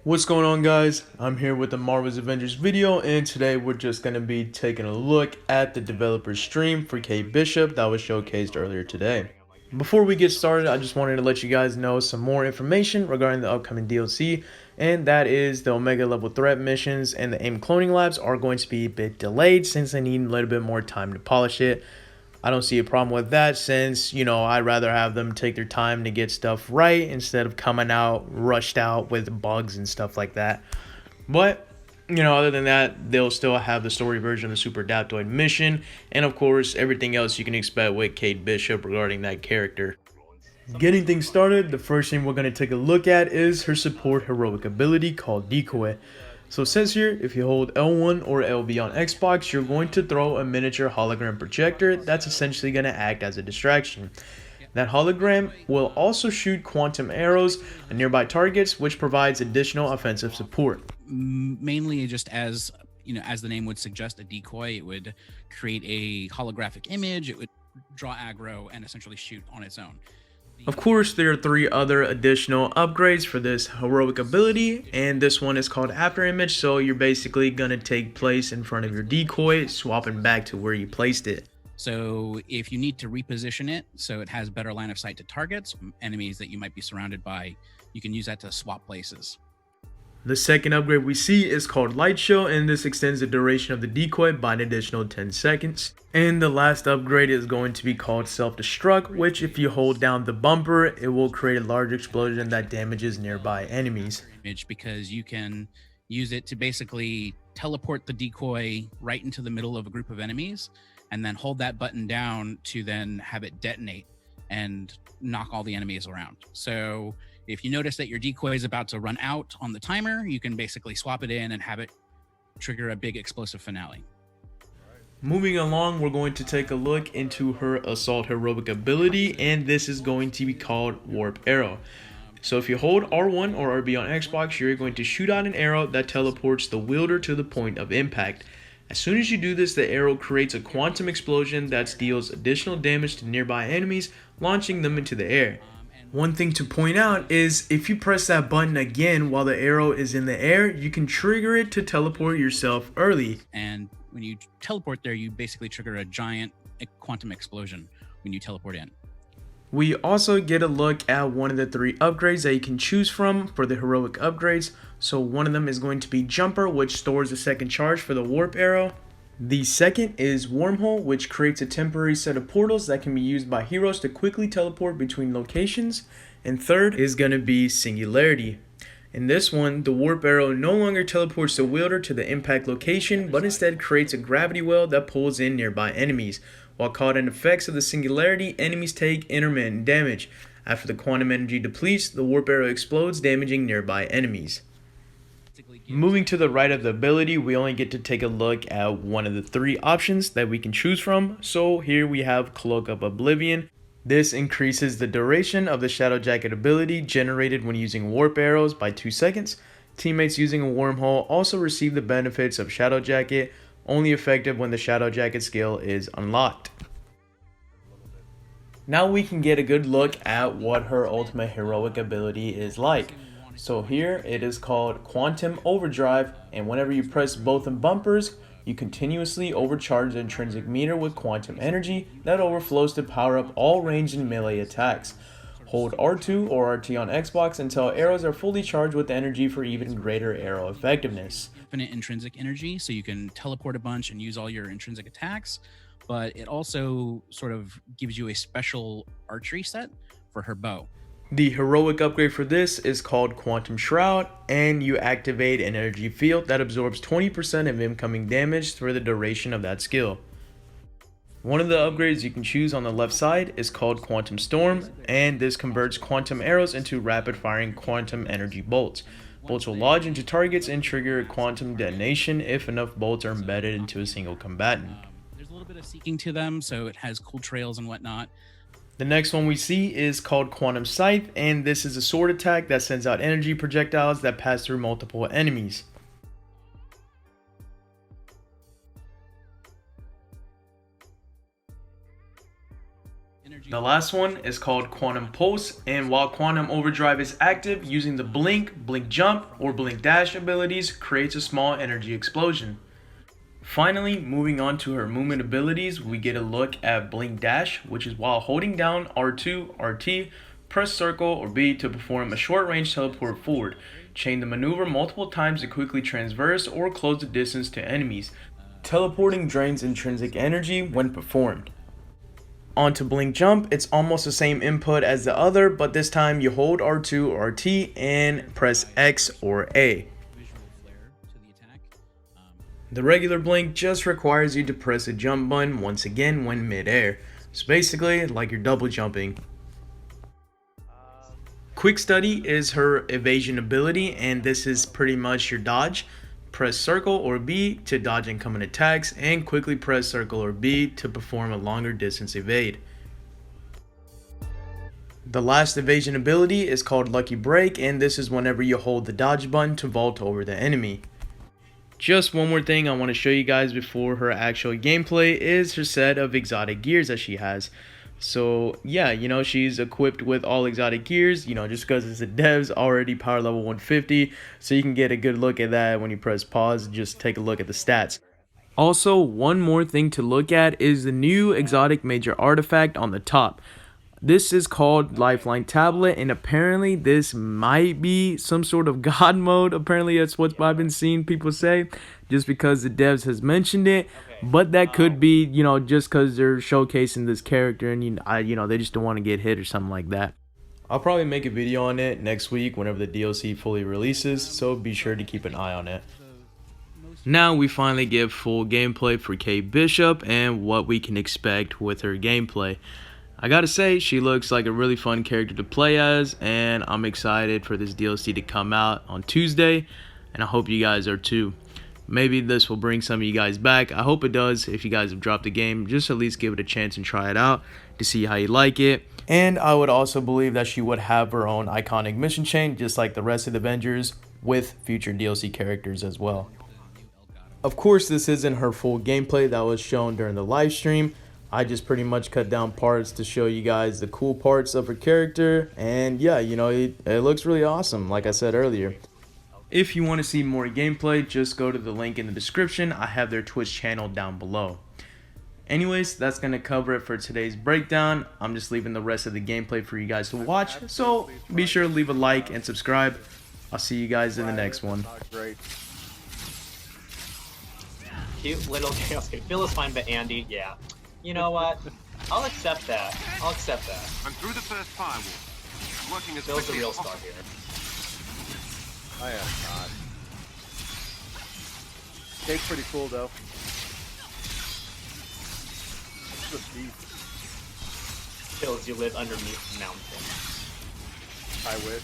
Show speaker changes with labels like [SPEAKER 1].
[SPEAKER 1] What's going on, guys? I'm here with the Marvel's Avengers video, and today we're just going to be taking a look at the developer stream for Kate Bishop that was showcased earlier today. Before we get started, I just wanted to let you guys know some more information regarding the upcoming DLC, and that is the Omega level threat missions and the AIM cloning labs are going to be a bit delayed since they need a little bit more time to polish it. I don't see a problem with that since, I'd rather have them take their time to get stuff right instead of coming out rushed out with bugs and stuff like that. But, other than that, they'll still have the story version of the Super Adaptoid mission and, of course, everything else you can expect with Kate Bishop regarding that character. Getting things started, the first thing we're going to take a look at is her support heroic ability called Decoy. So it says here, if you hold L1 or LB on Xbox, you're going to throw a miniature hologram projector that's essentially going to act as a distraction. That hologram will also shoot quantum arrows at nearby targets, which provides additional offensive support.
[SPEAKER 2] Mainly just as the name would suggest, a decoy. It would create a holographic image, it would draw aggro and essentially shoot on its own.
[SPEAKER 1] Of course, there are 3 other additional upgrades for this heroic ability, and this one is called After Image, so you're basically going to take place in front of your decoy, swapping back to where you placed it.
[SPEAKER 2] So if you need to reposition it so it has better line of sight to targets, enemies that you might be surrounded by, you can use that to swap places.
[SPEAKER 1] The second upgrade we see is called Light Show, and this extends the duration of the decoy by an additional 10 seconds. And the last upgrade is going to be called Self-Destruct, which if you hold down the bumper, it will create a large explosion that damages nearby enemies.
[SPEAKER 2] Because you can use it to basically teleport the decoy right into the middle of a group of enemies, and then hold that button down to then have it detonate and knock all the enemies around. So if you notice that your decoy is about to run out on the timer, you can basically swap it in and have it trigger a big explosive finale.
[SPEAKER 1] Moving along, we're going to take a look into her assault heroic ability, and this is going to be called Warp Arrow. So if you hold R1 or RB on Xbox, you're going to shoot out an arrow that teleports the wielder to the point of impact. As soon as you do this, the arrow creates a quantum explosion that deals additional damage to nearby enemies, launching them into the air. One thing to point out is if you press that button again while the arrow is in the air, you can trigger it to teleport yourself early.
[SPEAKER 2] And when you teleport there, you basically trigger a giant quantum explosion when you teleport in.
[SPEAKER 1] We also get a look at one of the 3 upgrades that you can choose from for the heroic upgrades. So one of them is going to be Jumper, which stores a second charge for the warp arrow. The second is Wormhole, which creates a temporary set of portals that can be used by heroes to quickly teleport between locations. And third is going to be Singularity. In this one, the warp arrow no longer teleports the wielder to the impact location, but instead creates a gravity well that pulls in nearby enemies. While caught in effects of the Singularity, enemies take intermittent damage. After the quantum energy depletes, the warp arrow explodes, damaging nearby enemies. Moving to the right of the ability, we only get to take a look at one of the 3 options that we can choose from. So here we have Cloak of Oblivion. This increases the duration of the Shadow Jacket ability generated when using warp arrows by 2 seconds. Teammates using a wormhole also receive the benefits of Shadow Jacket, only effective when the Shadow Jacket skill is unlocked. Now we can get a good look at what her ultimate heroic ability is like. So here it is called Quantum Overdrive, and whenever you press both bumpers, you continuously overcharge the intrinsic meter with quantum energy that overflows to power up all ranged and melee attacks. Hold R2 or RT on Xbox until arrows are fully charged with energy for even greater arrow effectiveness.
[SPEAKER 2] Infinite intrinsic energy, so you can teleport a bunch and use all your intrinsic attacks, but it also sort of gives you a special archery set for her bow.
[SPEAKER 1] The heroic upgrade for this is called Quantum Shroud, and you activate an energy field that absorbs 20% of incoming damage for the duration of that skill. One of the upgrades you can choose on the left side is called Quantum Storm, and this converts quantum arrows into rapid firing quantum energy bolts. Bolts will lodge into targets and trigger a quantum detonation if enough bolts are embedded into a single combatant.
[SPEAKER 2] There's a little bit of seeking to them, so it has cool trails and whatnot.
[SPEAKER 1] The next one we see is called Quantum Scythe, and this is a sword attack that sends out energy projectiles that pass through multiple enemies. The last one is called Quantum Pulse, and while Quantum Overdrive is active, using the Blink, Blink Jump, or Blink Dash abilities creates a small energy explosion. Finally, moving on to her movement abilities, we get a look at Blink Dash, which is while holding down R2, RT, press circle or B to perform a short range teleport forward. Chain the maneuver multiple times to quickly transverse or close the distance to enemies. Teleporting drains intrinsic energy when performed. Onto Blink Jump, it's almost the same input as the other, but this time you hold R2 or RT and press X or A. The regular blink just requires you to press the jump button once again when mid-air. So basically, like you're double jumping. Quick Study is her evasion ability, and this is pretty much your dodge. Press circle or B to dodge incoming attacks, and quickly press circle or B to perform a longer distance evade. The last evasion ability is called Lucky Break, and this is whenever you hold the dodge button to vault over the enemy. Just one more thing I want to show you guys before her actual gameplay is her set of exotic gears that she has. So yeah, she's equipped with all exotic gears, just because it's a dev's already power level 150, so you can get a good look at that when you press pause and just take a look at the stats. Also, one more thing to look at is the new exotic major artifact on the top. This is called Lifeline Tablet, and apparently this might be some sort of god mode. Apparently that's what I've been seeing people say, just because the devs has mentioned it. But that could be, just because they're showcasing this character and they just don't want to get hit or something like that. I'll probably make a video on it next week whenever the DLC fully releases, so be sure to keep an eye on it. Now we finally get full gameplay for Kate Bishop and what we can expect with her gameplay. I gotta say, she looks like a really fun character to play as, and I'm excited for this DLC to come out on Tuesday, and I hope you guys are too. Maybe this will bring some of you guys back. I hope it does. If you guys have dropped the game, just at least give it a chance and try it out to see how you like it. And I would also believe that she would have her own iconic mission chain, just like the rest of the Avengers, with future DLC characters as well. Of course, this isn't her full gameplay that was shown during the live stream. I just pretty much cut down parts to show you guys the cool parts of her character, and yeah, it looks really awesome, like I said earlier. If you want to see more gameplay, just go to the link in the description. I have their Twitch channel down below. Anyways, that's going to cover it for today's breakdown. I'm just leaving the rest of the gameplay for you guys to watch, so be sure to leave a like and subscribe. I'll see you guys in the next one.
[SPEAKER 3] Cute little chaos. Phil is fine, but Andy, yeah. You know what? I'll accept that. I'll accept that.
[SPEAKER 4] I'm through the first firewall. Working as
[SPEAKER 3] Phil's the
[SPEAKER 4] quickly
[SPEAKER 3] real
[SPEAKER 4] as
[SPEAKER 3] star
[SPEAKER 4] possible.
[SPEAKER 3] here.
[SPEAKER 5] I am not. Cake's pretty cool though. It's a beast.
[SPEAKER 3] Phil, you live underneath a mountain.
[SPEAKER 5] I wish.